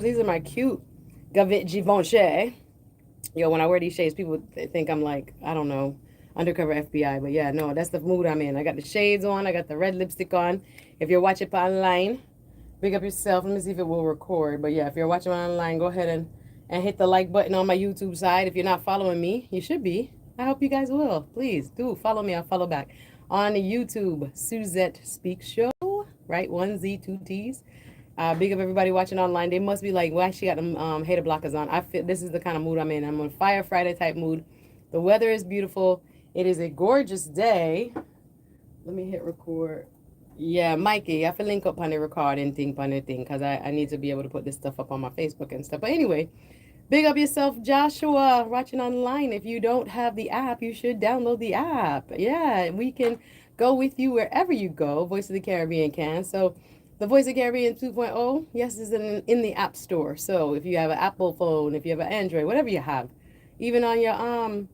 These are my cute Gavit Givenchy. Yo, when I wear these shades, people think I'm like, I don't know, undercover FBI. But yeah, no, that's the mood I'm in. I got the shades on. I got the red lipstick on. If you're watching online, big up yourself. Let me see if it will record. But yeah, if you're watching online, go ahead and hit the like button on my YouTube side. If you're not following me, you should be. I hope you guys will. Please do follow me. I'll follow back. On YouTube, Suzette Speaks Show, right? One Z, two T's. Big up everybody watching online. They must be like, well, she got them hater blockers on. I feel this is the kind of mood I'm in. I'm on Fire Friday type mood. The weather is beautiful. It is a gorgeous day. Let me hit record. Yeah, Mikey, I feel link up on the recording thing, on the thing, because I need to be able to put this stuff up on my Facebook and stuff. But anyway, big up yourself, Joshua, watching online. If you don't have the app, you should download the app. Yeah, we can go with you wherever you go. Voice of the Caribbean can. So the Voice of the Caribbean 2.0, yes, is in the App Store. So if you have an Apple phone, if you have an Android, whatever you have, even on your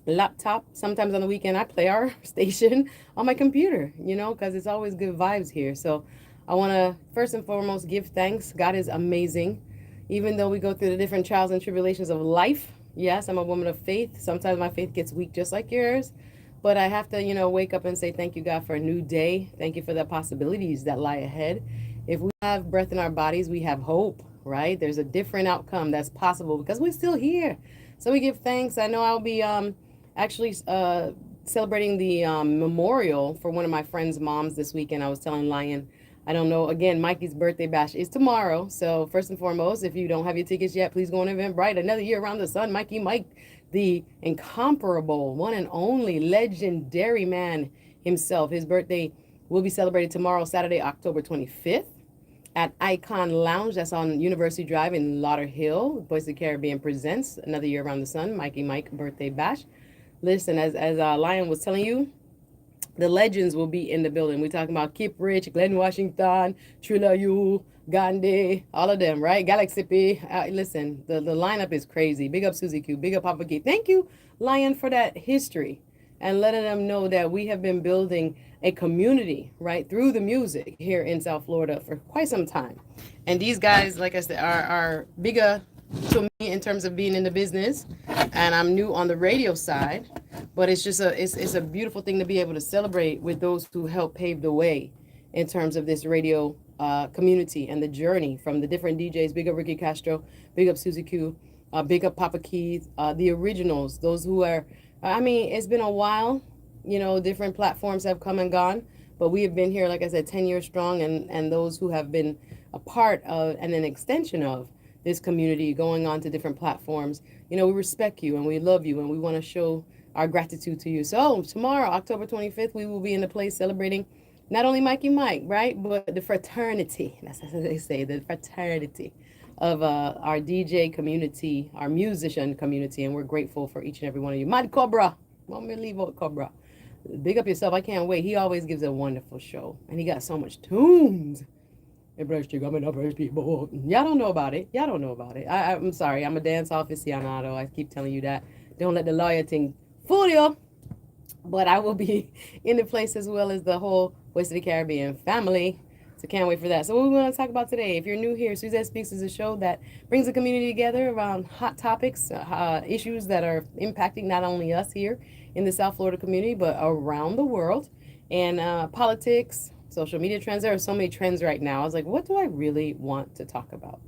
laptop, sometimes on the weekend, I play our station on my computer, because it's always good vibes here. So I want to first and foremost give thanks. God is amazing. Even though we go through the different trials and tribulations of life, yes, I'm a woman of faith. Sometimes my faith gets weak just like yours. But I have to, wake up and say, thank you, God, for a new day. Thank you for the possibilities that lie ahead. If we have breath in our bodies, we have hope, right? There's a different outcome that's possible because we're still here. So we give thanks. I know I'll be actually celebrating the memorial for one of my friend's moms this weekend. I was telling Lion, I don't know. Again, Mikey's birthday bash is tomorrow. So first and foremost, if you don't have your tickets yet, please go on Eventbrite. Another year around the sun. Mikey Mike, the incomparable, one and only legendary man himself. His birthday will be celebrated tomorrow, Saturday, October 25th at Icon Lounge. That's on University Drive in Lauderhill. Voice of the Caribbean presents Another Year Around the Sun, Mikey Mike birthday bash. Listen, as Lion was telling you, the legends will be in the building. We're talking about Kip Rich, Glenn Washington, Trilla Yu, Gandhi, all of them, right? Galaxy P. Listen, the lineup is crazy. Big up Susie Q, big up Papa Key. Thank you, Lion, for that history and letting them know that we have been building a community, right, through the music here in South Florida for quite some time. And these guys, like I said, are bigger to me in terms of being in the business, and I'm new on the radio side, but it's a beautiful thing to be able to celebrate with those who helped pave the way in terms of this radio community and the journey from the different DJs. Big up Ricky Castro, big up Susie Q, big up Papa Keith, the originals, those who are. I mean, it's been a while. Different platforms have come and gone, but we have been here, like I said, 10 years strong, and those who have been a part of and an extension of this community going on to different platforms. We respect you and we love you and we want to show our gratitude to you. So tomorrow, October 25th, we will be in the place celebrating not only Mikey Mike, right, but the fraternity. That's what they say, the fraternity of our DJ community, our musician community, and we're grateful for each and every one of you. Mad Cobra, want me to leave out Cobra? Big up yourself. I can't wait. He always gives a wonderful show, and he got so much tunes. Y'all don't know about it. Y'all don't know about it. I'm sorry. I'm a dance aficionado. I keep telling you that. Don't let the lawyer thing fool you. But I will be in the place as well as the whole Voice of the Caribbean family. So can't wait for that. So what we want to talk about today, if you're new here, Suzette Speaks is a show that brings the community together around hot topics, issues that are impacting not only us here in the South Florida community, but around the world. And politics, social media trends. There are so many trends right now. I was like, what do I really want to talk about?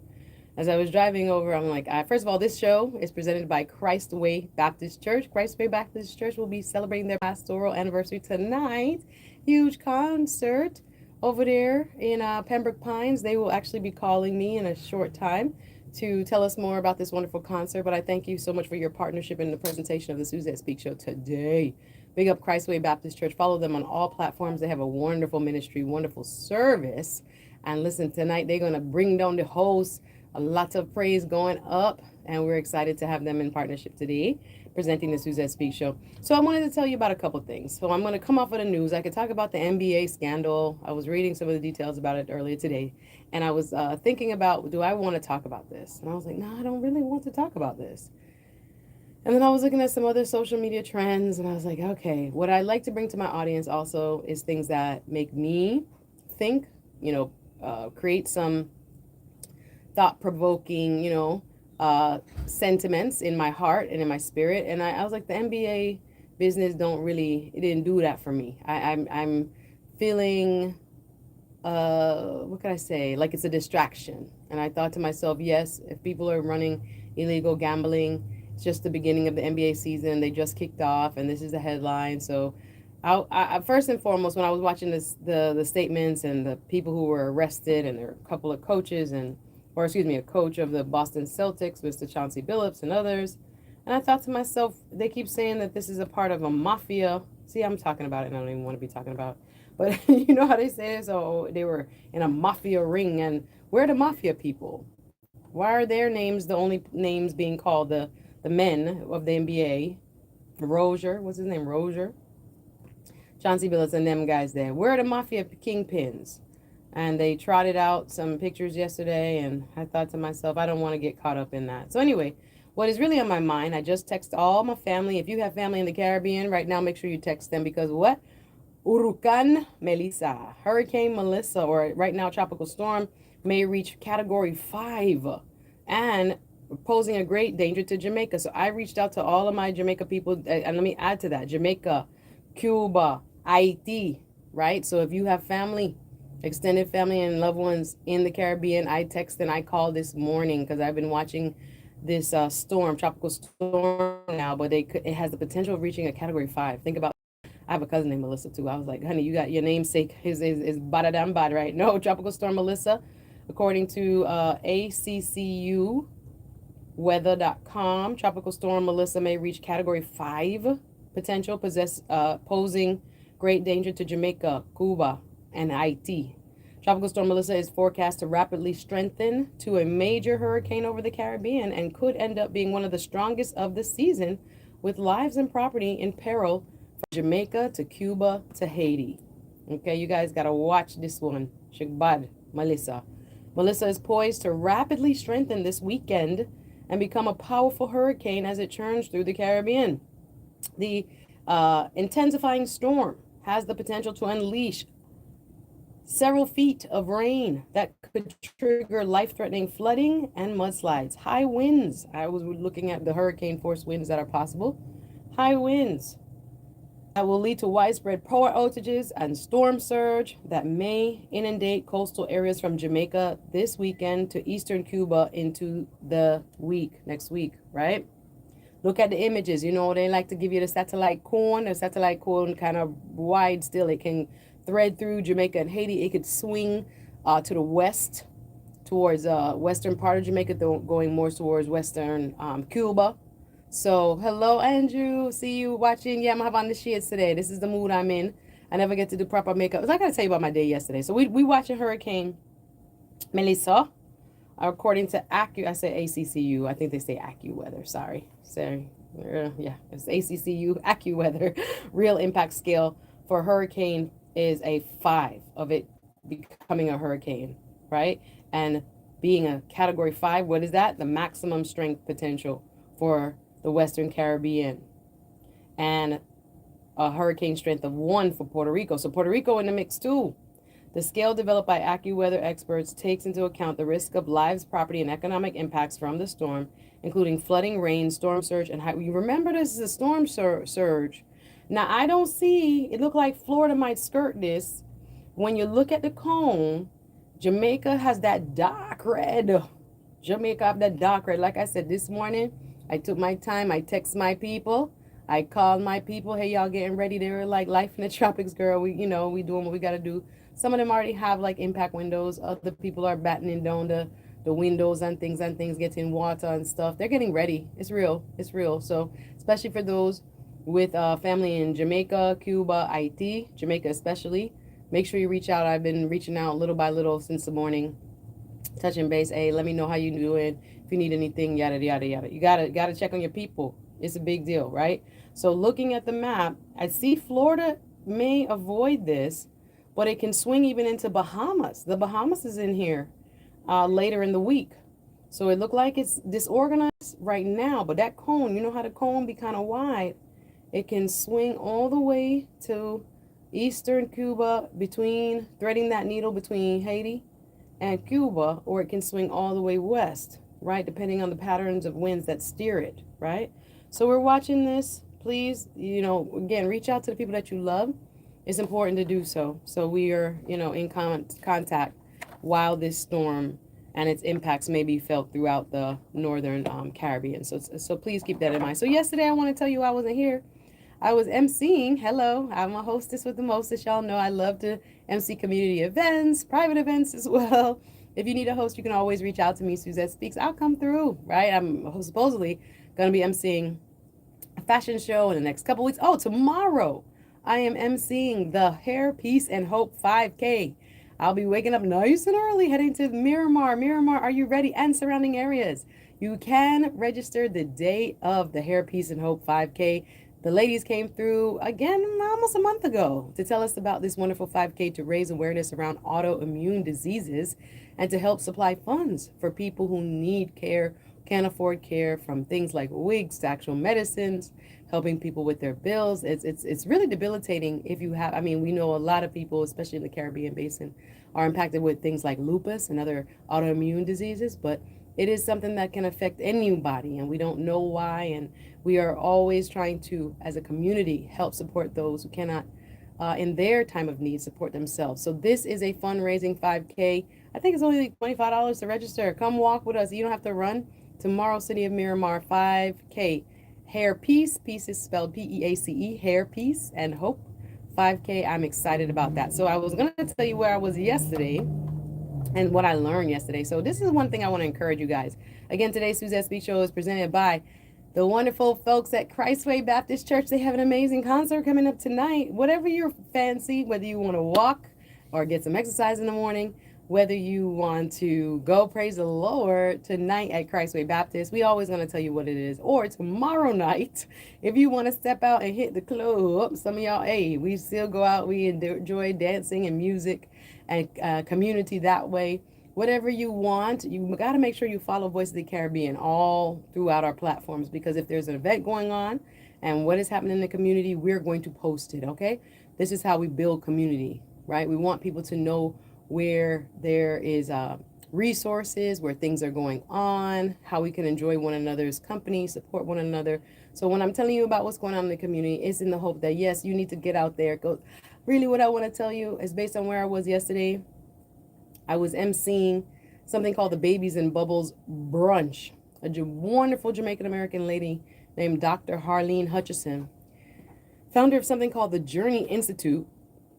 As I was driving over, I'm like, first of all, this show is presented by Christ Way Baptist Church. Christ Way Baptist Church will be celebrating their pastoral anniversary tonight. Huge concert over there in Pembroke Pines. They will actually be calling me in a short time to tell us more about this wonderful concert. But I thank you so much for your partnership in the presentation of the Suzette Speaks show today. Big up Christway Baptist Church. Follow them on all platforms. They have a wonderful ministry, wonderful service. And listen, tonight they're going to bring down the host. A lot of praise going up. And we're excited to have them in partnership today, presenting the Suzette Speaks show. So I wanted to tell you about a couple things. So I'm going to come off of the news. I could talk about the NBA scandal. I was reading some of the details about it earlier today. And I was thinking about, do I want to talk about this? And I was like, no, I don't really want to talk about this. And then I was looking at some other social media trends, and I was like, okay, what I like to bring to my audience also is things that make me think, create some thought-provoking, sentiments in my heart and in my spirit. And I was like, the NBA business it didn't do that for me. I'm feeling, what can I say? Like it's a distraction. And I thought to myself, yes, if people are running illegal gambling, it's just the beginning of the NBA season. They just kicked off, and this is the headline. So, first and foremost, when I was watching the statements and the people who were arrested, and there were a couple of coaches or excuse me, a coach of the Boston Celtics, Mr. Chauncey Billups, and others. And I thought to myself, they keep saying that this is a part of a mafia. See, I'm talking about it, and I don't even want to be talking about it. But you know how they say this? Oh, they were in a mafia ring. And where are the mafia people? Why are their names the only names being called the men of the NBA? Rozier, what's his name? Rozier, Chauncey Billups, and them guys there. Where are the mafia kingpins? And they trotted out some pictures yesterday, and I thought to myself, I don't want to get caught up in that. So anyway, what is really on my mind, I just text all my family. If you have family in the Caribbean right now, make sure you text them, because what? Hurricane Melissa, Hurricane Melissa, or right now tropical storm, may reach Category 5 and posing a great danger to Jamaica. So I reached out to all of my Jamaica people, and let me add to that, Jamaica, Cuba, Haiti, right? So if you have family, extended family and loved ones in the Caribbean, I text and I call this morning, because I've been watching this tropical storm now, but it has the potential of reaching a Category 5. Think about, I have a cousin named Melissa too. I was like, honey, you got your namesake is Badadam Bad, right? No, Tropical Storm Melissa, according to ACCU weather.com, Tropical Storm Melissa may reach Category 5 potential, posing great danger to Jamaica, Cuba, and Haiti. Tropical Storm Melissa is forecast to rapidly strengthen to a major hurricane over the Caribbean and could end up being one of the strongest of the season, with lives and property in peril from Jamaica to Cuba to Haiti. Okay, you guys got to watch this one. Shigbad, Melissa. Melissa is poised to rapidly strengthen this weekend and become a powerful hurricane as it churns through the Caribbean. The intensifying storm has the potential to unleash several feet of rain that could trigger life-threatening flooding and mudslides. High winds. I was looking at the hurricane force winds that are possible. High winds that will lead to widespread power outages and storm surge that may inundate coastal areas from Jamaica this weekend to eastern Cuba into the next week, right? Look at the images. You know, they like to give you the satellite cone. The satellite cone kind of wide still. It can thread through Jamaica and Haiti. It could swing to the west towards western part of Jamaica, going more towards western Cuba. So, hello, Andrew. See you watching. Yeah, I'm having the shades today. This is the mood I'm in. I never get to do proper makeup. I got to tell you about my day yesterday. So, we watching Hurricane Melissa. According to I say ACCU. I think they say AccuWeather. Sorry. Yeah, it's ACCU AccuWeather. Real impact scale for hurricane is a 5 of it becoming a hurricane, right? And being a Category 5, what is that? The maximum strength potential for the Western Caribbean. And a hurricane strength of 1 for Puerto Rico. So Puerto Rico in the mix too. The scale developed by AccuWeather experts takes into account the risk of lives, property, and economic impacts from the storm, including flooding, rain, storm surge, and you remember this is a storm surge. Now, I don't see, it looked like Florida might skirt this. When you look at the cone, Jamaica has that dark red. Jamaica have that dark red. Like I said, this morning, I took my time. I text my people. I called my people. Hey, y'all getting ready? They were like, life in the tropics, girl. We doing what we got to do. Some of them already have like impact windows. Other people are battening down the windows and things, getting water and stuff. They're getting ready. It's real. So especially for those with family in Jamaica, Cuba, Haiti, Jamaica especially, make sure you reach out. I've been reaching out little by little since the morning, touching base. Hey, let me know how you doing. If you need anything, yada, yada, yada. You gotta check on your people. It's a big deal, right? So looking at the map, I see Florida may avoid this, but it can swing even into Bahamas. The Bahamas is in here later in the week. So it looked like it's disorganized right now, but that cone, you know how the cone be kind of wide, it can swing all the way to eastern Cuba, threading that needle between Haiti, and Cuba, or it can swing all the way west, right? Depending on the patterns of winds that steer it, right? So we're watching this. Please, again, reach out to the people that you love. It's important to do so. So we are, in contact while this storm and its impacts may be felt throughout the northern Caribbean. So please keep that in mind. So yesterday, I want to tell you I wasn't here. I was emceeing. Hello, I'm a hostess with the mostest. Y'all know I love to MC community events, private events as well. If you need a host, you can always reach out to me, Suzette Speaks. I'll come through, right? I'm supposedly going to be emceeing a fashion show in the next couple weeks. Oh, tomorrow I am emceeing the Hair, Peace, and Hope 5K. I'll be waking up nice and early, heading to Miramar. Miramar, are you ready? And surrounding areas. You can register the day of the Hair, Peace, and Hope 5K. The ladies came through again almost a month ago to tell us about this wonderful 5K to raise awareness around autoimmune diseases and to help supply funds for people who need care, can't afford care, from things like wigs to actual medicines, helping people with their bills. It's really debilitating if you have, we know a lot of people, especially in the Caribbean basin, are impacted with things like lupus and other autoimmune diseases, but it is something that can affect anybody, and we don't know why. And we are always trying to, as a community, help support those who cannot, in their time of need, support themselves. So this is a fundraising 5K. I think it's only like $25 to register. Come walk with us. You don't have to run. Tomorrow, City of Miramar 5K. Hair Peace. Peace is spelled P-E-A-C-E. Hair Peace and Hope 5K. I'm excited about that. So I was going to tell you where I was yesterday and what I learned yesterday. So this is one thing I want to encourage you guys. Again, today's Suzette Speaks show is presented by the wonderful folks at Christway Baptist Church. They have an amazing concert coming up tonight. Whatever you're fancy, whether you want to walk or get some exercise in the morning, whether you want to go praise the Lord tonight at Christway Baptist, we always going to tell you what it is. Or tomorrow night, if you want to step out and hit the club, some of y'all, hey, we still go out, we enjoy dancing and music and community that way. Whatever you want, you got to make sure you follow Voice of the Caribbean all throughout our platforms, because if there's an event going on and what is happening in the community, we're going to post it, okay? This is how we build community, right? We want people to know where there is resources, where things are going on, how we can enjoy one another's company, support one another. So when I'm telling you about what's going on in the community, it's in the hope that, yes, you need to get out there. Go. Really, what I want to tell you is based on where I was yesterday. I was emceeing something called the Babies and Bubbles Brunch. A wonderful Jamaican-American lady named Dr. Harleen Hutchison, founder of something called the Journey Institute.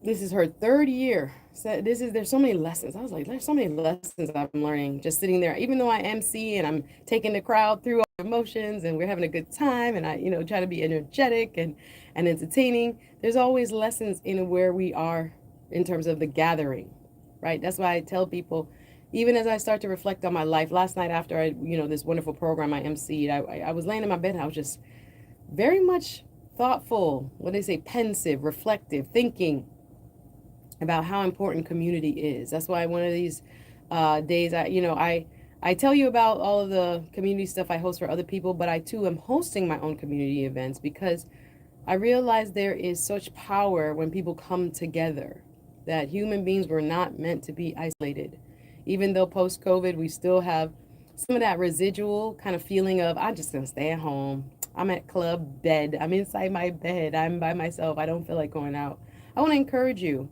This is her third year. So there's so many lessons. I was like, there's so many lessons I'm learning just sitting there. Even though I MC and I'm taking the crowd through our emotions and we're having a good time, and I, try to be energetic and entertaining, there's always lessons in where we are in terms of the gathering. Right. That's why I tell people, even as I start to reflect on my life, last night after I, this wonderful program I emceed, I was laying in my bed and I was just very much thoughtful, what they say, pensive, reflective, thinking about how important community is. That's why one of these days, I tell you about all of the community stuff I host for other people, but I too am hosting my own community events, because I realize there is such power when people come together, that human beings were not meant to be isolated. Even though post-COVID, we still have some of that residual kind of feeling of, I'm just going to stay at home. I'm at club bed. I'm inside my bed. I'm by myself. I don't feel like going out. I want to encourage you,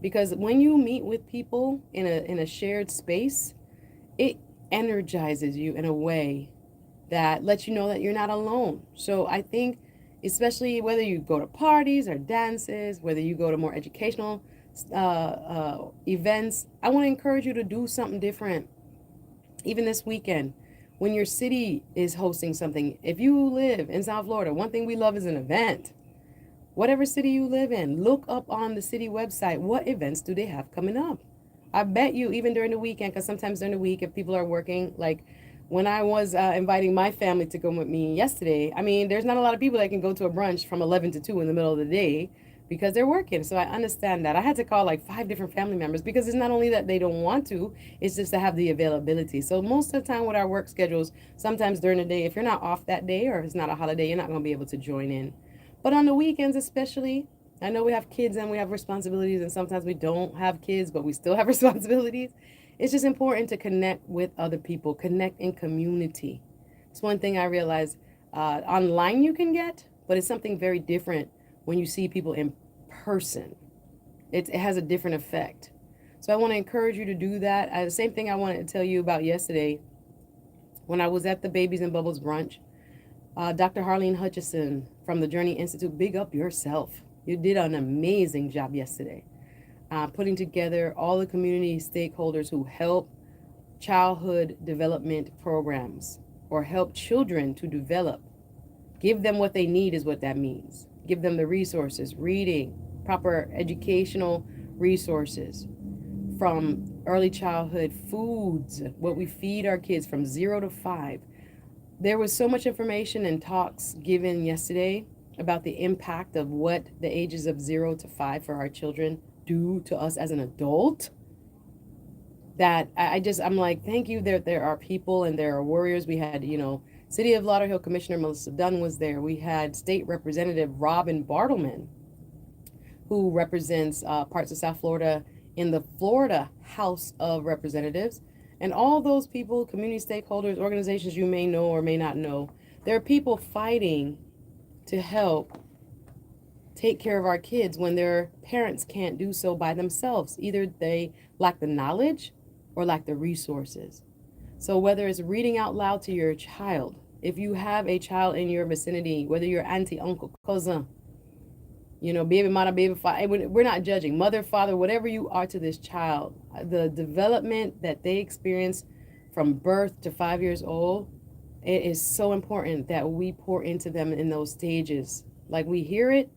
because when you meet with people in a shared space, it energizes you in a way that lets you know that you're not alone. So I think, especially whether you go to parties or dances, whether you go to more educational events, I want to encourage you to do something different. Even this weekend, when your city is hosting something, if you live in South Florida, one thing we love is an event. Whatever city you live in, look up on the city website, what events do they have coming up? I bet you even during the weekend, because sometimes during the week, if people are working, like when I was inviting my family to go with me yesterday, there's not a lot of people that can go to a brunch from 11 to 2 in the middle of the day, because they're working. So I understand that. I had to call like 5 different family members, because it's not only that they don't want to, it's just to have the availability. So most of the time with our work schedules, sometimes during the day, if you're not off that day or it's not a holiday, you're not going to be able to join in. But on the weekends especially, I know we have kids and we have responsibilities, and sometimes we don't have kids, but we still have responsibilities. it's just important to connect with other people, connect in community. It's one thing I realized online you can get, but it's something very different when you see people in person. It has a different effect. So I want to encourage you to do that. The same thing I wanted to tell you about yesterday when I was at the Babies and Bubbles brunch. Dr. Harlene Hutchison from the Journey Institute, big up yourself. You did an amazing job yesterday, putting together all the community stakeholders who help childhood development programs or help children to develop. Give them what they need is what that means. Give them the resources, reading, proper educational resources from early childhood foods, what we feed our kids from 0 to 5. There was so much information and talks given yesterday about the impact of what the ages of 0 to 5 for our children do to us as an adult, that I'm like, thank you. There are people and there are warriors. We had, City of Lauderhill Commissioner Melissa Dunn was there. We had State Representative Robin Bartleman, who represents parts of South Florida in the Florida House of Representatives. And all those people, community stakeholders, organizations you may know or may not know, there are people fighting to help take care of our kids when their parents can't do so by themselves. Either they lack the knowledge or lack the resources. So whether it's reading out loud to your child, if you have a child in your vicinity, whether you're auntie, uncle, cousin, baby, mother, baby, father, we're not judging, mother, father, whatever you are to this child, the development that they experience from birth to 5 years old, it is so important that we pour into them in those stages. Like, we hear it,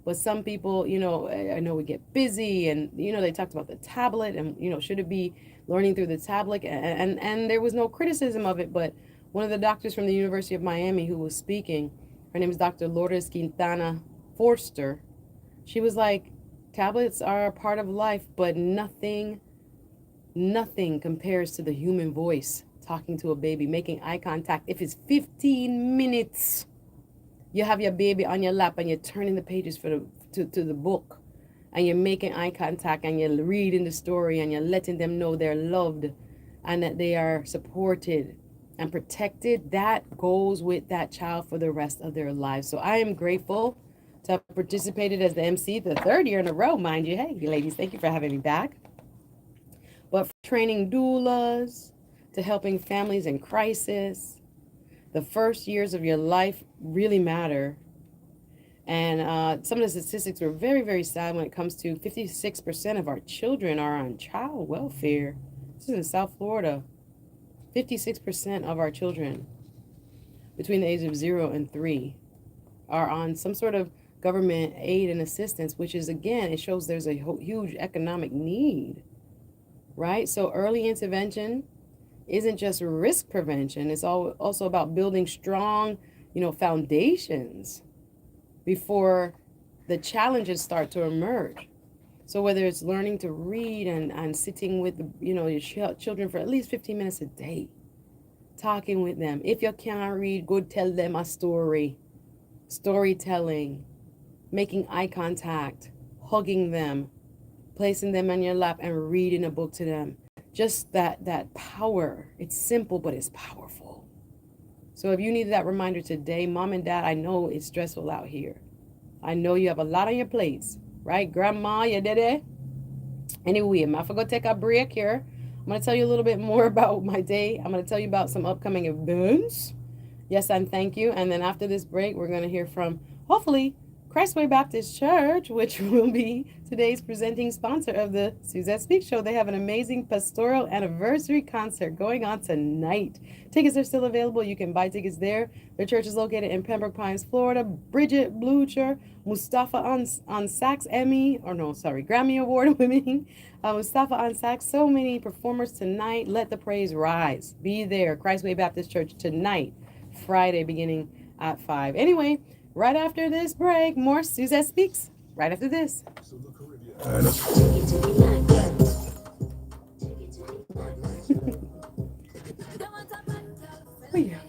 but some people, I know we get busy and, they talked about the tablet and, should it be learning through the tablet? And there was no criticism of it, but one of the doctors from the University of Miami who was speaking, her name is Dr. Lourdes Quintana Forster. She was like, tablets are a part of life, but nothing compares to the human voice talking to a baby, making eye contact. If it's 15 minutes, you have your baby on your lap and you're turning the pages to the book and you're making eye contact and you're reading the story and you're letting them know they're loved and that they are supported and protected, that goes with that child for the rest of their lives. So I am grateful to have participated as the MC the 3rd year in a row, mind you. Hey, ladies, thank you for having me back. But from training doulas to helping families in crisis, the first years of your life really matter. And some of the statistics were very, very sad when it comes to 56% of our children are on child welfare. This is in South Florida. 56% of our children between the age of 0 and 3 are on some sort of government aid and assistance, which is, again, it shows there's a huge economic need, right? So early intervention isn't just risk prevention. It's also about building strong, foundations before the challenges start to emerge. So whether it's learning to read and sitting with, your children for at least 15 minutes a day, talking with them. If you can't read, go tell them a story. Storytelling, making eye contact, hugging them, placing them on your lap and reading a book to them. Just that power. It's simple, but it's powerful. So if you need that reminder today, mom and dad, I know it's stressful out here. I know you have a lot on your plates, right? Grandma, you did it? Anyway, I'm going to take a break here. I'm going to tell you a little bit more about my day. I'm going to tell you about some upcoming events. Yes, and thank you. And then after this break, we're going to hear from, hopefully, Christway Baptist Church, which will be today's presenting sponsor of the Suzette Speaks show. They have an amazing pastoral anniversary concert going on tonight. Tickets are still available. You can buy tickets there. Their church is located in Pembroke Pines, Florida. Bridget Blucher, Mustafa on sax, Grammy Award winning. Mustafa on sax. So many performers tonight. Let the praise rise. Be there. Christway Baptist Church tonight, Friday, beginning at 5. Anyway, right after this break, more Suzette Speaks. Right after this. Oh, yeah.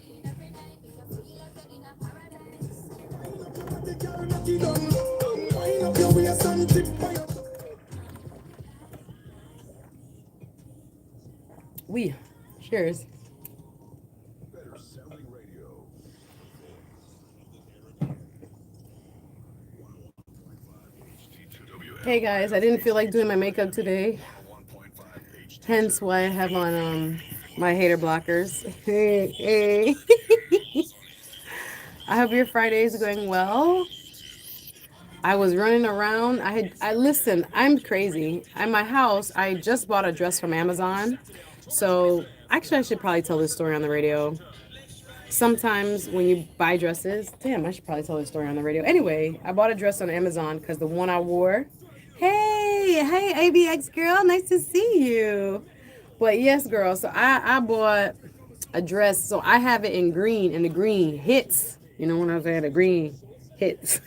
Cheers. Hey guys, I didn't feel like doing my makeup today. Hence why I have on my hater blockers. Hey, hey. I hope your Friday is going well. I was running around. I listen, I'm crazy. At my house, I just bought a dress from Amazon. So actually I should probably tell this story on the radio. Sometimes when you buy dresses, damn, I should probably tell this story on the radio. Anyway, I bought a dress on Amazon because the one I wore. Hey, ABX girl, nice to see you. But yes, girl. So I bought a dress. So I have it in green, and the green hits. You know when I was saying the green hits.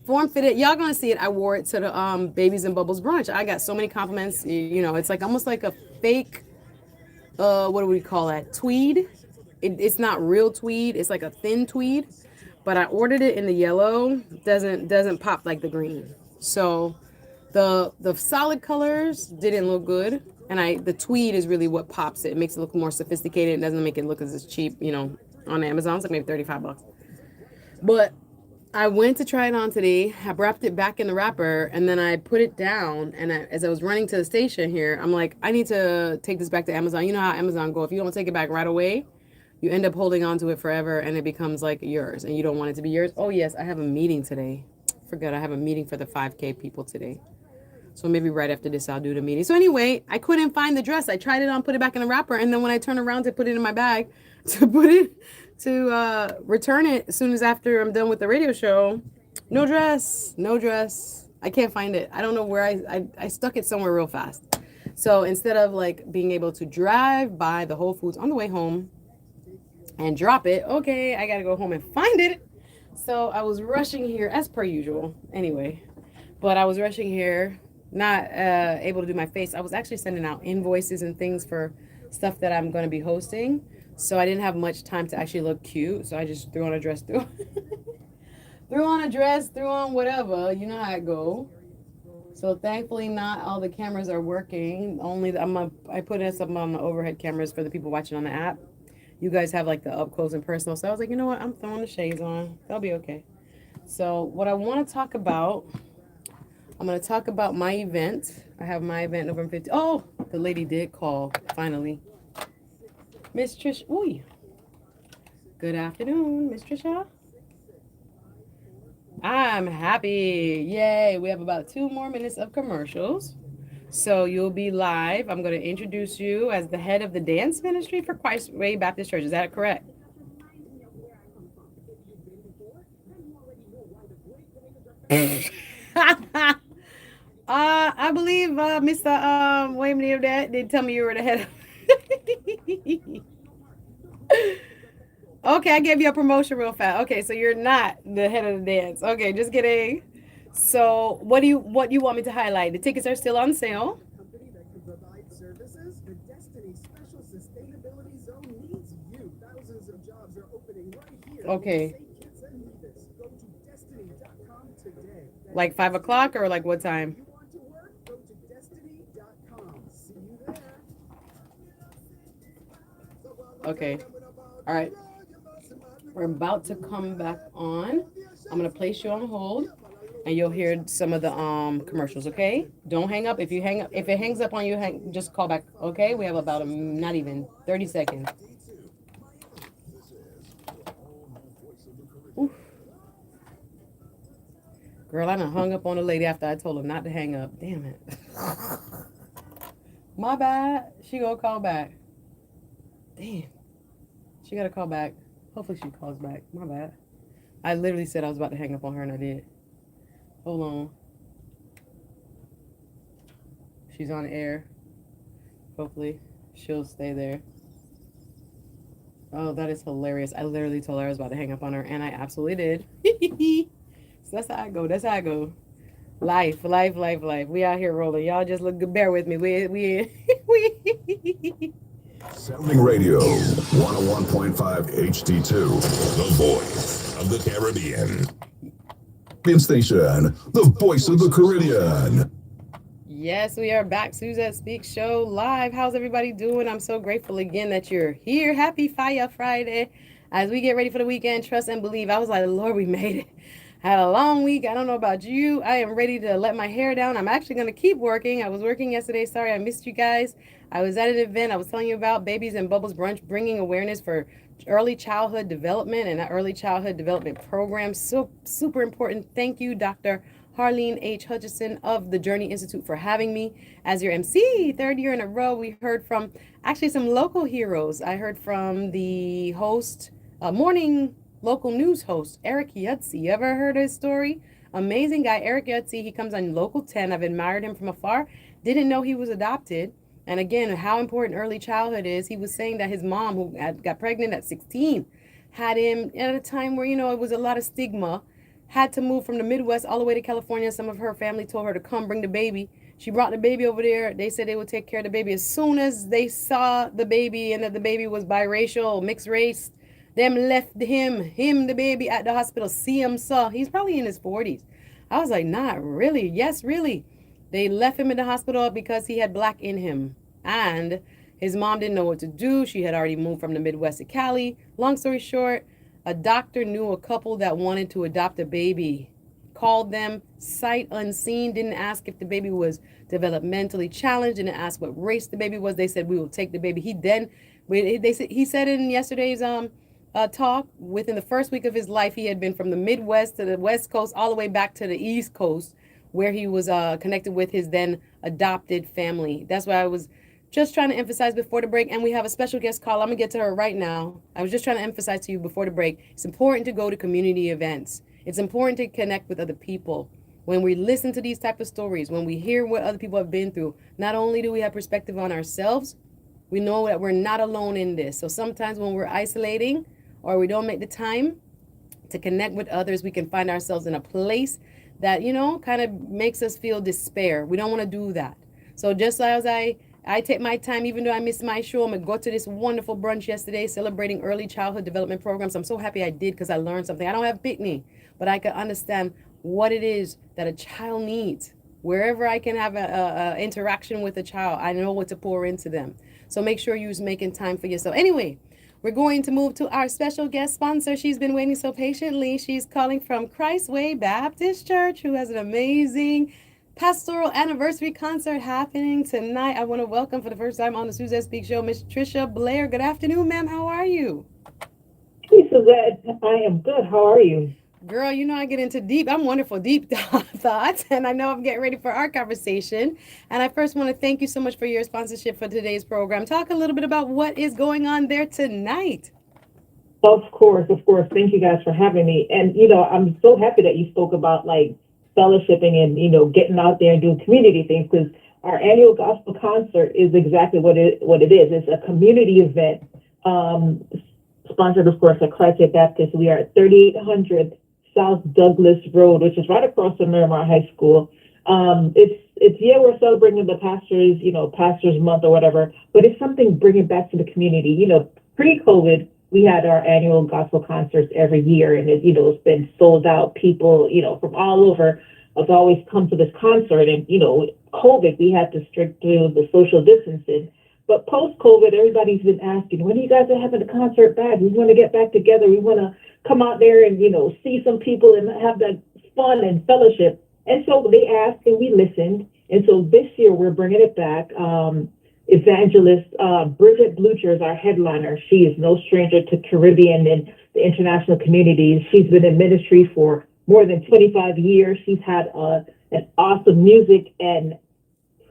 Form fitted. Y'all gonna see it. I wore it to the Babies and Bubbles brunch. I got so many compliments. You know, it's like almost like a fake. What do we call that? Tweed. It's not real tweed. It's like a thin tweed. But I ordered it in the yellow. Doesn't pop like the green. So the solid colors didn't look good. And the tweed is really what pops it. It makes it look more sophisticated. It doesn't make it look as cheap, you know, on Amazon. It's like maybe $35. But I went to try it on today. I wrapped it back in the wrapper, and then I put it down. And as I was running to the station here, I'm like, I need to take this back to Amazon. You know how Amazon go. If you don't take it back right away, you end up holding on to it forever, and it becomes like yours, and you don't want it to be yours. Oh, yes, I have a meeting today. Forgot I have a meeting for the 5K people today. So maybe right after this, I'll do the meeting. So anyway, I couldn't find the dress. I tried it on, put it back in the wrapper. And then when I turn around to put it in my bag to return it as soon as after I'm done with the radio show, no dress. I can't find it. I don't know where I stuck it somewhere real fast. So instead of like being able to drive by the Whole Foods on the way home and drop it, okay, I got to go home and find it. So I was rushing here as per usual anyway, but I was rushing here. Not able to do my face. I was actually sending out invoices and things for stuff that I'm going to be hosting. So I didn't have much time to actually look cute. So I just threw on a dress, threw on whatever. You know how it go. So thankfully not all the cameras are working. Only I put in some on the overhead cameras for the people watching on the app. You guys have like the up close and personal. So I was like, you know what? I'm throwing the shades on. That'll be okay. So what I want to talk about, I'm going to talk about my event. I have my event November 15th. Oh, the lady did call, finally. Miss Trish. Ooh. Good afternoon, Miss Trisha. I'm happy. Yay. We have about 2 more minutes of commercials. So you'll be live. I'm going to introduce you as the head of the dance ministry for Christ Way Baptist Church. Is that correct? I believe Mr. Wait a minute, that they tell me you were the head. Okay, I gave you a promotion real fast. Okay, so you're not the head of the dance. Okay, just kidding. So what do you want me to highlight? The tickets are still on sale. Okay. Like 5 o'clock or like what time? Okay. All right. We're about to come back on. I'm going to place you on hold and you'll hear some of the commercials, okay? Don't hang up. If it hangs up on you, just call back, okay? We have about not even 30 seconds. Oof. Girl, I done hung up on the lady after I told her not to hang up. Damn it. My bad. She gonna call back. Damn. She gotta call back. Hopefully she calls back. My bad. I literally said I was about to hang up on her and I did. Hold on. She's on air. Hopefully she'll stay there. Oh, that is hilarious. I literally told her I was about to hang up on her and I absolutely did. So that's how I go. That's how I go. Life. We out here rolling. Y'all just look good. Bear with me. We Sounding Radio, 101.5 HD2, the voice of the Caribbean. Station, the voice of the Caribbean. Yes, we are back. Suzette Speaks Show live. How's everybody doing? I'm so grateful again that you're here. Happy Fire Friday. As we get ready for the weekend, trust and believe. I was like, Lord, we made it. Had a long week. I don't know about you. I am ready to let my hair down. I'm actually going to keep working. I was working yesterday. Sorry, I missed you guys. I was at an event I was telling you about, Babies and Bubbles Brunch, bringing awareness for early childhood development and that early childhood development program. So super important. Thank you, Dr. Harleen H. Hutchison of the Journey Institute for having me as your MC. Third year in a row, we heard from actually some local heroes. I heard from the host, morning local news host, Eric Yutzi. You ever heard his story? Amazing guy, Eric Yutzi. He comes on Local 10. I've admired him from afar. Didn't know he was adopted. And again, how important early childhood is. He was saying that his mom, who got pregnant at 16, had him at a time where, it was a lot of stigma, had to move from the Midwest all the way to California. Some of her family told her to come bring the baby. She brought the baby over there. They said they would take care of the baby. As soon as they saw the baby and that the baby was biracial, mixed race, them left the baby at the hospital. See him, saw. He's probably in his 40s. I was like, not really. Yes, really. They left him in the hospital because he had black in him. And his mom didn't know what to do. She had already moved from the Midwest to Cali. Long story short, a doctor knew a couple that wanted to adopt a baby. Called them sight unseen, didn't ask if the baby was developmentally challenged, didn't ask what race the baby was. They said, we will take the baby. He said in yesterday's talk, within the first week of his life, he had been from the Midwest to the West Coast, all the way back to the East Coast, where he was connected with his then adopted family. That's why I was just trying to emphasize before the break, and we have a special guest call. I'm going to get to her right now. I was just trying to emphasize to you before the break, it's important to go to community events. It's important to connect with other people. When we listen to these type of stories, when we hear what other people have been through, not only do we have perspective on ourselves, we know that we're not alone in this. So sometimes when we're isolating or we don't make the time to connect with others, we can find ourselves in a place that, kind of makes us feel despair. We don't want to do that. So just as I take my time, even though I missed my show, I'm going to go to this wonderful brunch yesterday celebrating early childhood development programs. I'm so happy I did because I learned something. I don't have Pickney, but I can understand what it is that a child needs. Wherever I can have a interaction with a child, I know what to pour into them. So make sure you're making time for yourself. Anyway, we're going to move to our special guest sponsor. She's been waiting so patiently. She's calling from Christ Way Baptist Church, who has an amazing pastoral anniversary concert happening tonight. I want to welcome for the first time on the Suzette Speaks Show, Miss Trisha Blair. Good afternoon, ma'am. How are you? Hey, Suzette. I am good. How are you? Girl, I get into I'm wonderful deep thoughts, and I know I'm getting ready for our conversation. And I first want to thank you so much for your sponsorship for today's program. Talk a little bit about what is going on there tonight. Of course. Thank you guys for having me. And, I'm so happy that you spoke about fellowshipping and, getting out there and doing community things, because our annual gospel concert is exactly what it is. It's a community event, sponsored, of course, at Christ Way Baptist. We are at 3800 South Douglas Road, which is right across from Miramar High School. We're celebrating the Pastors Month or whatever, but it's something bringing back to the community. Pre-COVID, we had our annual gospel concerts every year, and it's been sold out. People, from all over have always come to this concert, and COVID, we had to strict to the social distancing. But post-COVID, everybody's been asking, when you guys are having the concert back? We want to get back together. We want to come out there and, see some people and have that fun and fellowship. And so they asked and we listened. And so this year we're bringing it back. Evangelist Bridget Blucher is our headliner. She is no stranger to Caribbean and the international communities. She's been in ministry for more than 25 years. She's had an awesome music and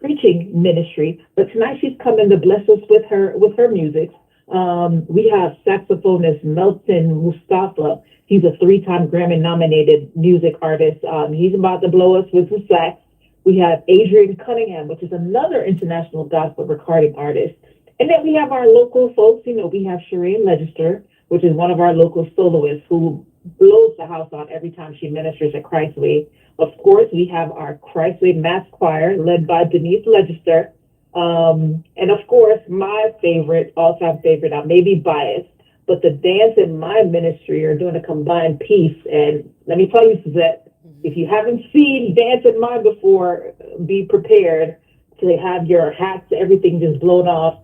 preaching ministry, but tonight she's coming to bless us with her music. We have saxophonist Melton Mustafa. He's a 3-time Grammy-nominated music artist. He's about to blow us with some sax. We have Adrian Cunningham, which is another international gospel recording artist. And then we have our local folks. We have Shereen Legister, which is one of our local soloists who blows the house on every time she ministers at Christ Way. Of course, we have our Christ Way Mass Choir led by Denise Legister. And of course, my favorite, all-time favorite, I may be biased, but the dance and my ministry are doing a combined piece. And let me tell you, Suzette, if you haven't seen Dance in Mine before, be prepared to have your hats, everything just blown off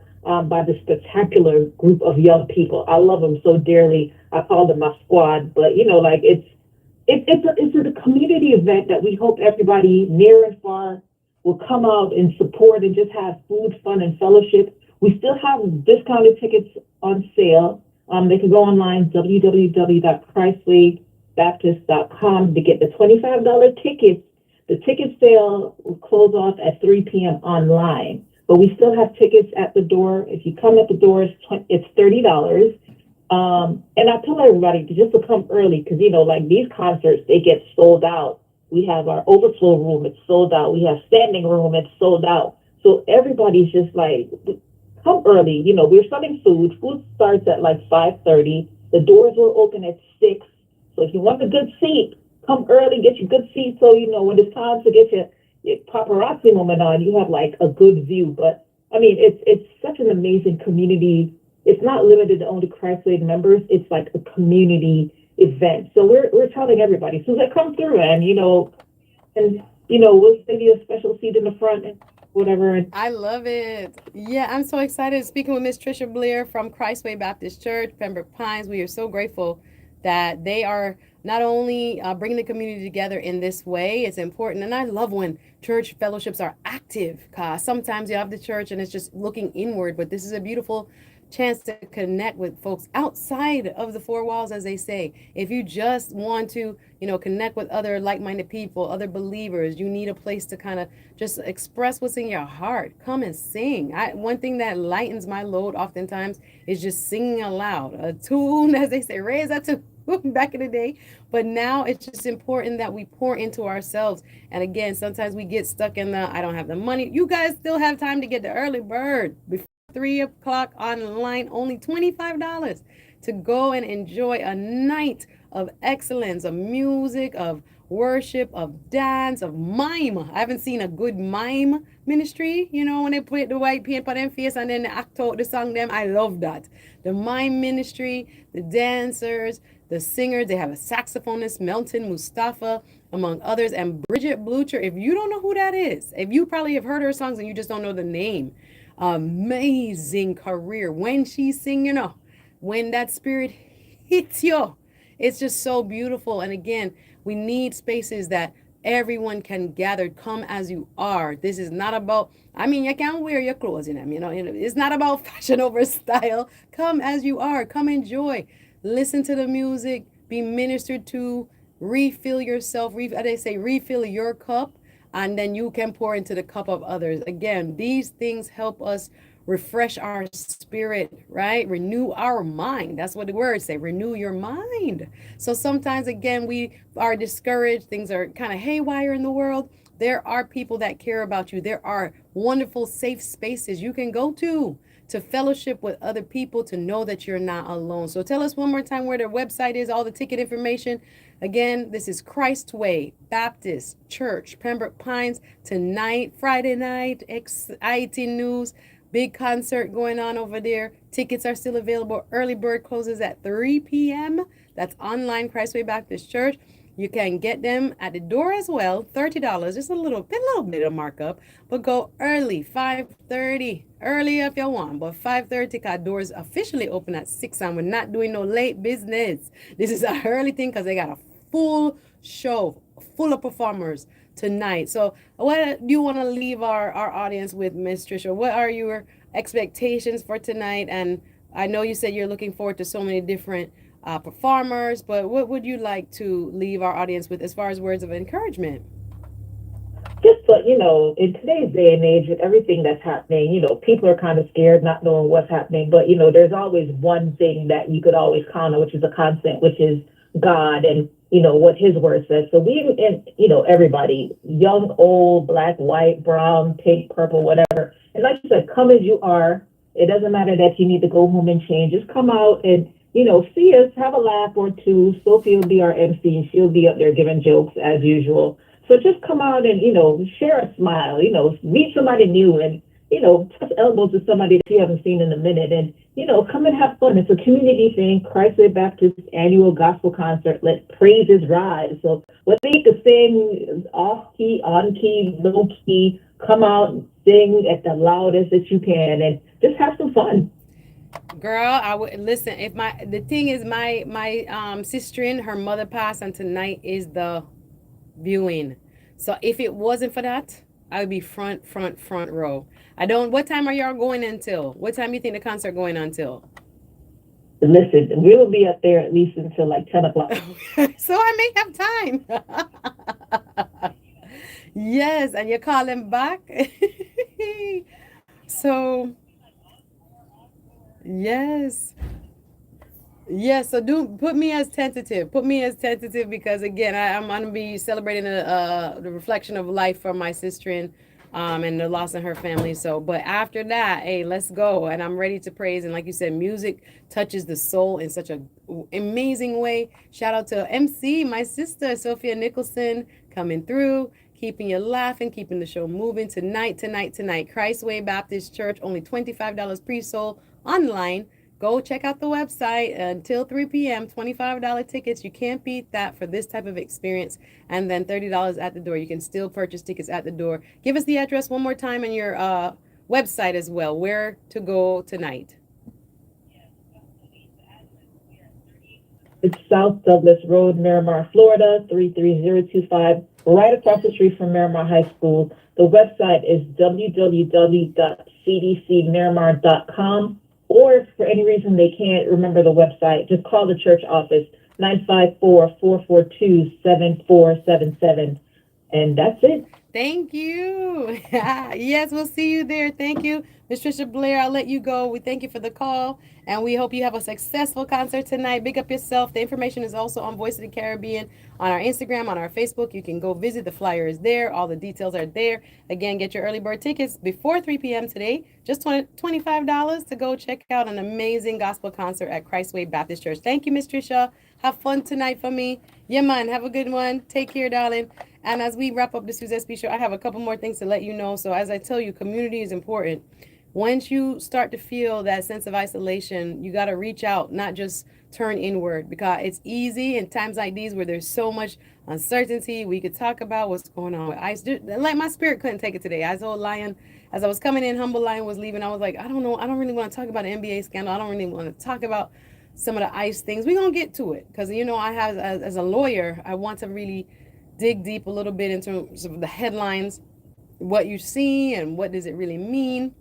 by the spectacular group of young people. I love them so dearly. I call them my squad, but like it's a community event that we hope everybody near and far will come out and support and just have food, fun, and fellowship. We still have discounted tickets on sale. They can go online, www.christwaybaptist.com, to get the $25 tickets. The ticket sale will close off at 3 p.m. online, but we still have tickets at the door. If you come at the door, it's $30. And I tell everybody to just to come early because, like these concerts, they get sold out. We have our overflow room, it's sold out. We have standing room, it's sold out. So everybody's just like, come early. We're selling food. Food starts at like 5:30. The doors will open at 6. So if you want a good seat, come early, get your good seat. So, when it's time to get your paparazzi moment on, you have like a good view. But I mean, it's such an amazing community. It's not limited to only Christway members. It's like a community event. So we're telling everybody, Suzette, come through and, we'll send you a special seat in the front and whatever. And I love it. Yeah, I'm so excited. Speaking with Miss Trisha Blair from Christway Baptist Church, Pembroke Pines, we are so grateful that they are not only bringing the community together in this way. It's important. And I love when church fellowships are active. Sometimes you have the church and it's just looking inward, but this is a beautiful chance to connect with folks outside of the four walls, as they say. If you just want to, connect with other like-minded people, other believers, you need a place to kind of just express what's in your heart. Come and sing. One thing that lightens my load oftentimes is just singing aloud. A tune, as they say, raise a tune back in the day. But now it's just important that we pour into ourselves. And again, sometimes we get stuck in I don't have the money. You guys still have time to get the early bird before 3 o'clock online, only $25 to go and enjoy a night of excellence, of music, of worship, of dance, of mime. I haven't seen a good mime ministry, when they put the white paint on their face and then they act out the song them. I love that. The mime ministry, the dancers, the singers, they have a saxophonist, Melton Mustafa, among others, and Bridget Blucher. If you don't know who that is, if you probably have heard her songs and you just don't know the name, amazing career. When she sing, when that spirit hits you, it's just so beautiful. And again, we need spaces that everyone can gather. Come as you are. This is not about, you can wear your clothes in them, it's not about fashion over style. Come as you are. Come enjoy. Listen to the music, be ministered to, refill yourself, they say refill your cup, and then you can pour into the cup of others. Again, these things help us refresh our spirit, right? Renew our mind. That's what the words say, renew your mind. So sometimes, again, we are discouraged. Things are kind of haywire in the world. There are people that care about you. There are wonderful, safe spaces you can go to fellowship with other people, to know that you're not alone. So tell us one more time where their website is, all the ticket information. Again, this is Christway Baptist Church, Pembroke Pines, tonight, Friday night, exciting news. Big concert going on over there. Tickets are still available. Early bird closes at 3 p.m. That's online, Christway Baptist Church. You can get them at the door as well, $30, just a little bit of markup, but go early, 5:30, early if you want, but 5:30, because doors officially open at 6, and we're not doing no late business. This is an early thing because they got a full show, full of performers tonight. So what do you want to leave our audience with, Miss Trisha? What are your expectations for tonight? And I know you said you're looking forward to so many different performers, but what would you like to leave our audience with as far as words of encouragement? Just that, in today's day and age, with everything that's happening, people are kind of scared, not knowing what's happening. But, there's always one thing that you could always count on, which is a constant, which is God and, what his word says. So we, everybody, young, old, black, white, brown, pink, purple, whatever. And like you said, come as you are. It doesn't matter that you need to go home and change. Just come out and, see us, have a laugh or two. Sophie will be our MC, and she'll be up there giving jokes as usual. So just come out and, share a smile, meet somebody new and, touch elbows with somebody that you haven't seen in a minute. And, come and have fun. It's a community thing. Christway Baptist annual gospel concert. Let praises rise. So whether you can sing off key, on key, low key, come out and sing at the loudest that you can and just have some fun. Girl, I would listen. If the thing is, my sister in her mother passed, and tonight is the viewing. So if it wasn't for that, I would be front row. I don't. What time are y'all going until? What time you think the concert going until? Listen, we will be up there at least until like 10 o'clock. So I may have time. Yes, and you're calling back. So yes. Yes, so do put me as tentative. Put me as tentative because again, I'm gonna be celebrating the reflection of life for my sister and the loss in her family. So, but after that, hey, let's go. And I'm ready to praise. And like you said, music touches the soul in such a amazing way. Shout out to MC, my sister Sophia Nicholson, coming through, keeping you laughing, keeping the show moving tonight. Christ Way Baptist Church, only $25 pre-sold online. Go check out the website until 3 p.m. $25 tickets. You can't beat that for this type of experience. And then $30 at the door. You can still purchase tickets at the door. Give us the address one more time and your website as well. Where to go tonight? It's South Douglas Road, Miramar, Florida, 33025, right across the street from Miramar High School. The website is www.cdcmiramar.com. Or if for any reason they can't remember the website, just call the church office, 954-442-7477. And that's it. Thank you. Yes, we'll see you there. Thank you, Ms. Trisha Blair. I'll let you go. We thank you for the call, and we hope you have a successful concert tonight. Big up yourself. The information is also on Voice of the Caribbean on our Instagram, on our Facebook. You can go visit. The flyer is there. All the details are there. Again, get your early bird tickets before 3 p.m. today. Just $25 to go check out an amazing gospel concert at Christ Way Baptist Church. Thank you, Ms. Trisha. Have fun tonight for me. Yeah, man. Have a good one. Take care, darling. And as we wrap up the Suzette Speaks show, I have a couple more things to let you know. So as I tell you, community is important. Once you start to feel that sense of isolation, you got to reach out, not just turn inward, because it's easy in times like these where there's so much uncertainty. We could talk about what's going on with ICE. Like my spirit couldn't take it today. I told Lion, as I was coming in, Humble Lion was leaving. I was like, I don't know. I don't really want to talk about an NBA scandal. I don't really want to talk about some of the ICE things. We're going to get to it because, you know, I have, as a lawyer, I want to really dig deep a little bit in terms of the headlines, what you see and what does it really mean.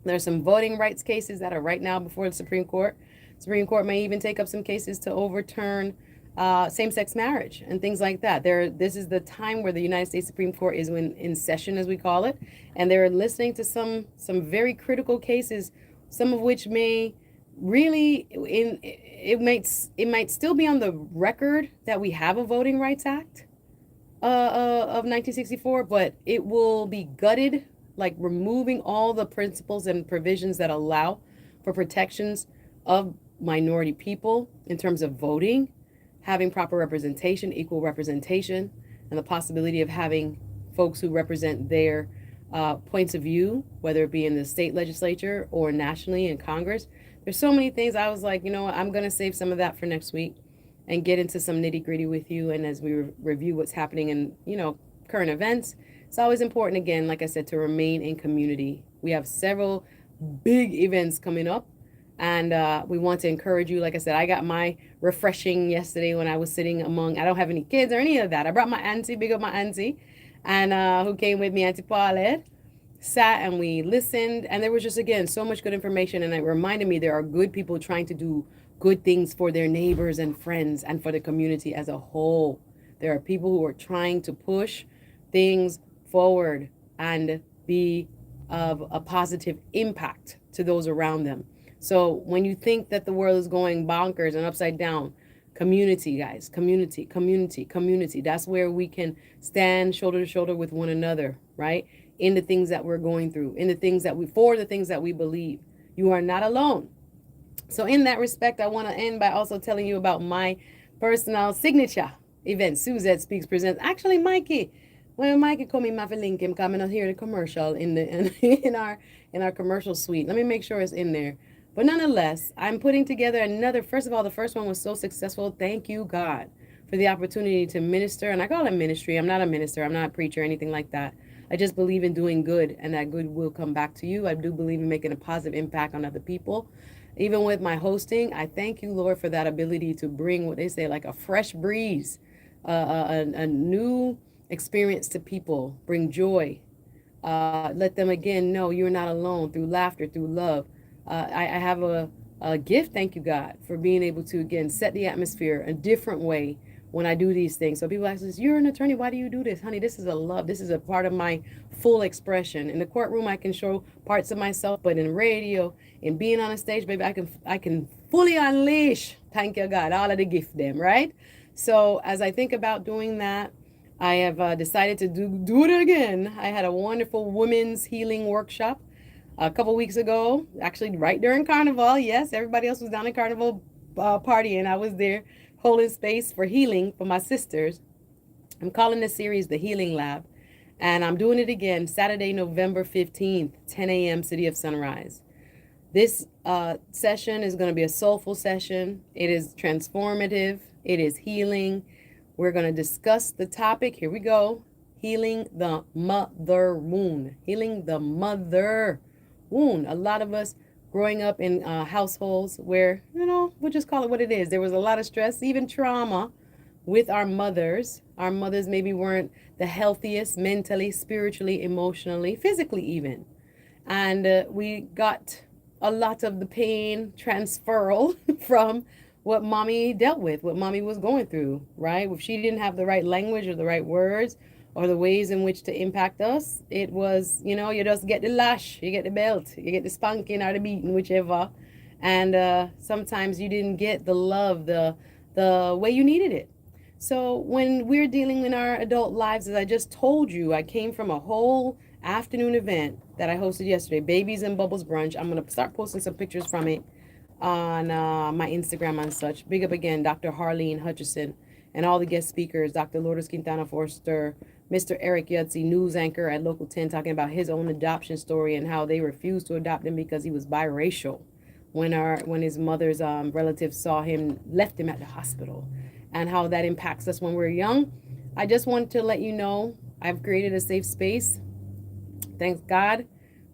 There's some voting rights cases that are right now before the Supreme Court. Supreme Court may even take up some cases to overturn same-sex marriage and things like that. This is the time where the United States Supreme Court is in session, as we call it, and they're listening to some very critical cases, some of which may really it might still be on the record that we have a Voting Rights Act of 1964, but it will be gutted, like removing all the principles and provisions that allow for protections of minority people in terms of voting, having proper representation, equal representation, and the possibility of having folks who represent their points of view, whether it be in the state legislature or nationally in Congress. There's so many things. I was like, you know what, I'm going to save some of that for next week and get into some nitty gritty with you. And as we review what's happening in, you know, current events, it's always important, again, like I said, to remain in community. We have several big events coming up, and we want to encourage you. Like I said, I got my refreshing yesterday when I was sitting among, I don't have any kids or any of that. I brought my auntie, big up my auntie, and who came with me, Auntie Paulette, sat and we listened. And there was just, again, so much good information. And it reminded me there are good people trying to do good things for their neighbors and friends and for the community as a whole. There are people who are trying to push things forward and be of a positive impact to those around them. So when you think that the world is going bonkers and upside down, community, guys, community. That's where we can stand shoulder to shoulder with one another, right? In the things that we're going through, in the things that for the things that we believe. You are not alone. So in that respect, I want to end by also telling you about my personal signature event, Suzette Speaks presents. Actually, Mikey, when Mikey come in, I have a link him coming out here the commercial in our commercial suite. Let me make sure it's in there. But nonetheless, I'm putting together another. First of all, the first one was so successful. Thank you, God, for the opportunity to minister. And I call it ministry. I'm not a minister. I'm not a preacher or anything like that. I just believe in doing good, and that good will come back to you. I do believe in making a positive impact on other people. Even with my hosting, I thank you, Lord, for that ability to bring what they say, like a fresh breeze, a new experience to people, bring joy. Let them again know you're not alone through laughter, through love. I have a gift, thank you, God, for being able to, again, set the atmosphere a different way when I do these things. So people ask us, you're an attorney, why do you do this? Honey, this is a love. This is a part of my full expression. In the courtroom, I can show parts of myself, but in radio, in being on a stage, baby, I can fully unleash, thank you, God, all of the gift them, right? So as I think about doing that, I have decided to do it again. I had a wonderful women's healing workshop a couple weeks ago, actually right during Carnival. Yes, everybody else was down in Carnival partying. I was there holding space for healing for my sisters. I'm calling this series The Healing Lab, and I'm doing it again Saturday, November 15th, 10 a.m. City of Sunrise. This session is going to be a soulful session. It is transformative. It is healing. We're going to discuss the topic. Here we go. Healing the mother wound. Healing the mother wound. A lot of us growing up in households where, we'll just call it what it is. There was a lot of stress, even trauma with our mothers. Our mothers maybe weren't the healthiest mentally, spiritually, emotionally, physically even. And we got a lot of the pain transferal from what mommy dealt with, what mommy was going through, right? If she didn't have the right language or the right words or the ways in which to impact us, it was, you just get the lash, you get the belt, you get the spanking or the beating, whichever. And sometimes you didn't get the love, the way you needed it. So when we're dealing in our adult lives, as I just told you, I came from a whole afternoon event that I hosted yesterday, Babies and Bubbles Brunch. I'm going to start posting some pictures from it on my Instagram and such. Big up again, Dr. Harleen Hutchison and all the guest speakers, Dr. Lourdes Quintana Forster, Mr. Eric Yutzi, news anchor at Local 10, talking about his own adoption story and how they refused to adopt him because he was biracial when his mother's relatives saw him, left him at the hospital, and how that impacts us when we're young. I just want to let you know I've created a safe space, thanks God,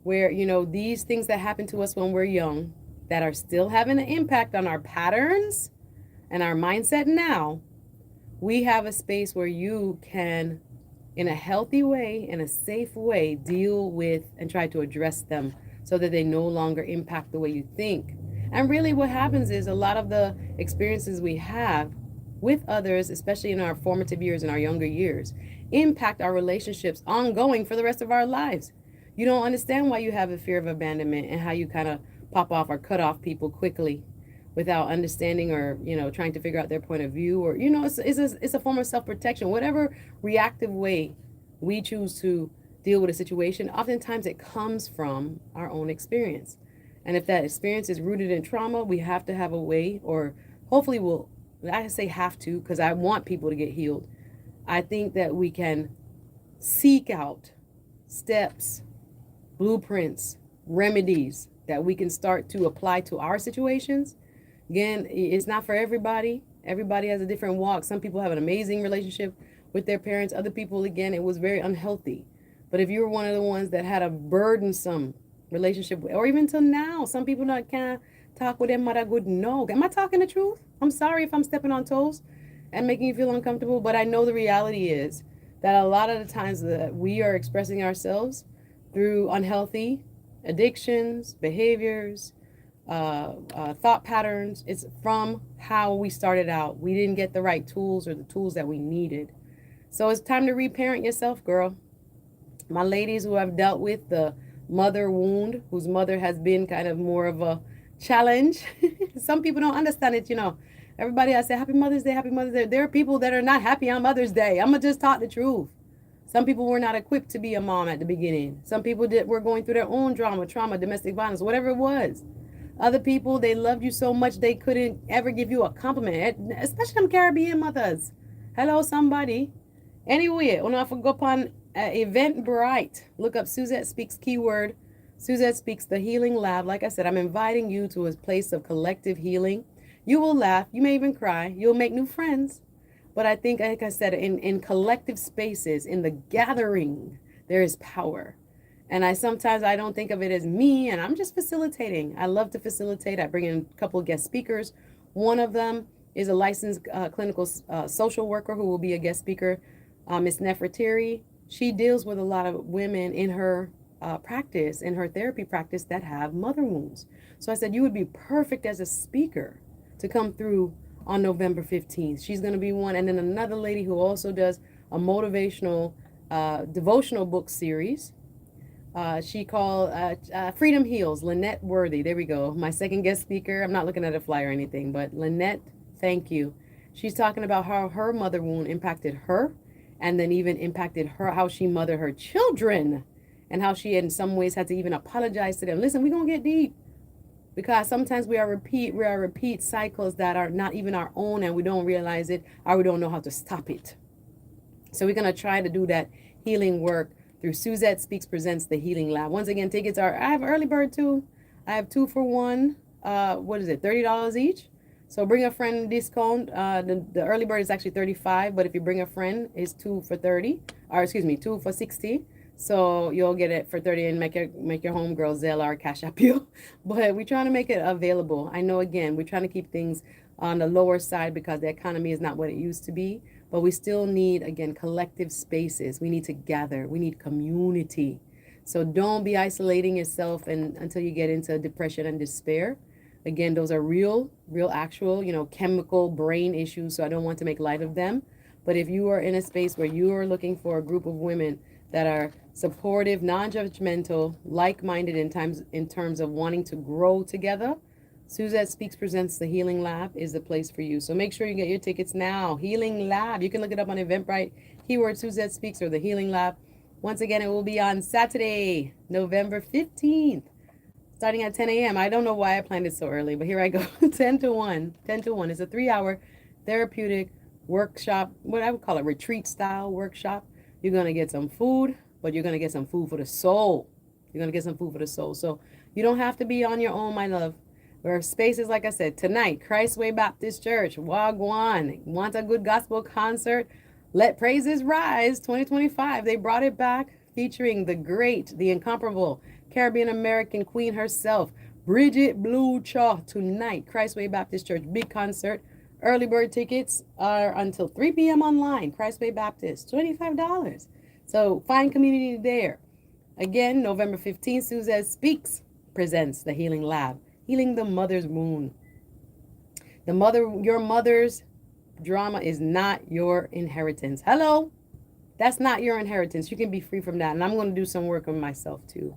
where, these things that happen to us when we're young that are still having an impact on our patterns and our mindset now, we have a space where you can, in a healthy way, in a safe way, deal with and try to address them so that they no longer impact the way you think. And really what happens is a lot of the experiences we have with others, especially in our formative years and our younger years, impact our relationships ongoing for the rest of our lives. You don't understand why you have a fear of abandonment and how you kind of pop off or cut off people quickly without understanding or, trying to figure out their point of view, or, it's a form of self-protection. Whatever reactive way we choose to deal with a situation, oftentimes it comes from our own experience. And if that experience is rooted in trauma, we have to have a way, or hopefully I say have to, because I want people to get healed. I think that we can seek out steps, blueprints, remedies that we can start to apply to our situations. Again, it's not for everybody. Everybody has a different walk. Some people have an amazing relationship with their parents. Other people, again, it was very unhealthy. But if you were one of the ones that had a burdensome relationship, or even till now, some people that can't talk with their mother good. No, am I talking the truth? I'm sorry if I'm stepping on toes and making you feel uncomfortable, but I know the reality is that a lot of the times that we are expressing ourselves through unhealthy addictions, behaviors, thought patterns. It's from how we started out. We didn't get the right tools or the tools that we needed. So it's time to reparent yourself, girl. My ladies who have dealt with the mother wound, whose mother has been kind of more of a challenge. Some people don't understand it, Everybody, I say, Happy Mother's Day, Happy Mother's Day. There are people that are not happy on Mother's Day. I'm going to just talk the truth. Some people were not equipped to be a mom at the beginning. Some people were going through their own trauma, domestic violence, whatever it was. Other people, they loved you so much they couldn't ever give you a compliment, especially them Caribbean mothers. Hello, somebody. Anyway, when I go upon Eventbrite, look up Suzette Speaks keyword. Suzette Speaks, the Healing Lab. Like I said, I'm inviting you to a place of collective healing. You will laugh. You may even cry. You'll make new friends. But I think, like I said, in collective spaces, in the gathering, there is power. And I don't think of it as me, and I'm just facilitating. I love to facilitate. I bring in a couple of guest speakers. One of them is a licensed clinical social worker who will be a guest speaker, Miss Nefertiri. She deals with a lot of women in her practice, in her therapy practice, that have mother wounds. So I said, you would be perfect as a speaker to come through on November 15th. She's going to be one. And then another lady who also does a motivational devotional book series. She called Freedom Heals, Lynette Worthy. There we go. My second guest speaker. I'm not looking at a flyer or anything, but Lynette, thank you. She's talking about how her mother wound impacted her, and then even impacted her, how she mothered her children, and how she in some ways had to even apologize to them. Listen, we're going to get deep, because sometimes we are repeat cycles that are not even our own, and we don't realize it, or we don't know how to stop it. So we're going to try to do that healing work through Suzette Speaks presents the Healing Lab. Once again, tickets are, I have early bird too. I have 2 for 1. What is it? $30 each. So bring a friend discount. The early bird is actually $35, but if you bring a friend, it's 2 for 30, or excuse me, 2 for 60. So you'll get it for 30 and make your homegirl Zelle or Cash App you. But we're trying to make it available. I know, again, we're trying to keep things on the lower side because the economy is not what it used to be. But we still need, again, collective spaces. We need to gather. We need community. So don't be isolating yourself until you get into depression and despair. Again, those are real, actual, chemical brain issues. So I don't want to make light of them. But if you are in a space where you are looking for a group of women that are supportive, non-judgmental, like-minded in terms of wanting to grow together, Suzette Speaks presents the Healing Lab is the place for you. So make sure you get your tickets now. Healing Lab. You can look it up on Eventbrite. Keyword Suzette Speaks or the Healing Lab. Once again, it will be on Saturday, November 15th, starting at 10 a.m. I don't know why I planned it so early, but here I go. 10 to 1. 10 to 1. It's a 3-hour therapeutic workshop, what I would call a retreat style workshop. You're going to get some food, but you're going to get some food for the soul. You're going to get some food for the soul. So you don't have to be on your own, my love. There are spaces, like I said, tonight, Christ Way Baptist Church, Wagwan. Want a good gospel concert? Let Praises Rise 2025. They brought it back, featuring the great, the incomparable Caribbean American queen herself, Bridget Blue Chaw, tonight, Christ Way Baptist Church, big concert. Early bird tickets are until 3 p.m. online, Christ Way Baptist, $25. So find community there. Again, November 15th, Suzette Speaks presents the Healing Lab. Healing the mother's wound. Your mother's drama is not your inheritance. Hello? That's not your inheritance. You can be free from that. And I'm going to do some work on myself too.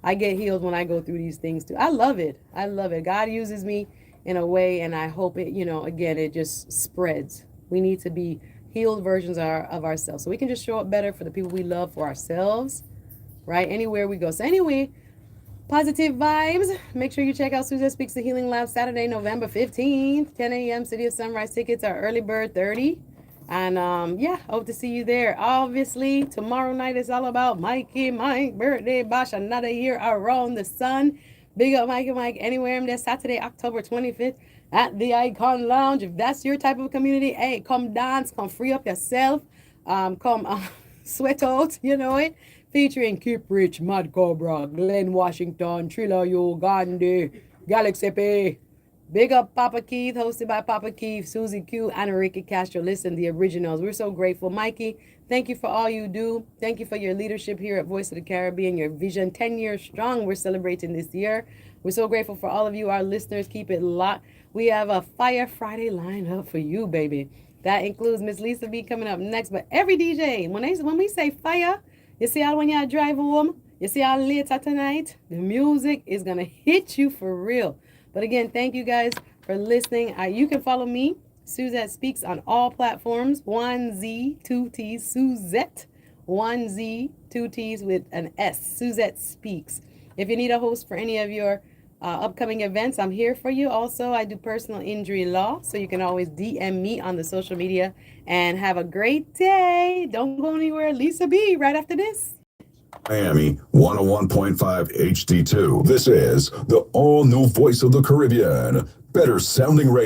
I get healed when I go through these things too. I love it. I love it. God uses me in a way, and I hope it, again, it just spreads. We need to be healed versions of ourselves. So we can just show up better for the people we love, for ourselves, right? Anywhere we go. So anyway, positive vibes. Make sure you check out Suzette Speaks the Healing Lab Saturday, November 15th, 10 a.m. City of Sunrise tickets are early bird 30. And yeah, hope to see you there. Obviously, tomorrow night is all about Mikey Mike birthday bash, another year around the sun. Big up Mikey Mike anywhere. I'm there Saturday, October 25th at the Icon Lounge. If that's your type of community, hey, come dance, come free up yourself, come sweat out, you know it. Featuring Keep Rich, Mad Cobra, Glenn Washington, Trilla Yo, Gandhi, Galaxy P. Big up Papa Keith, hosted by Papa Keith, Susie Q, and Ricky Castro. Listen, the originals. We're so grateful. Mikey, thank you for all you do. Thank you for your leadership here at Voice of the Caribbean, your vision 10 years strong. We're celebrating this year. We're so grateful for all of you, our listeners. Keep it locked. We have a Fire Friday lineup for you, baby. That includes Miss Lisa B coming up next. But every DJ, when we say fire, you see how when you drive home, you see how later tonight, the music is going to hit you for real. But again, thank you guys for listening. You can follow me, Suzette Speaks, on all platforms. 1Z, 2Ts, Suzette. 1Z, 2Ts with an S. Suzette Speaks. If you need a host for any of your upcoming events, I'm here for you. Also, I do personal injury law, so you can always DM me on the social media. And have a great day. Don't go anywhere. Lisa B right after this. Miami 101.5 HD2. This is the all new Voice of the Caribbean. Better sounding radio.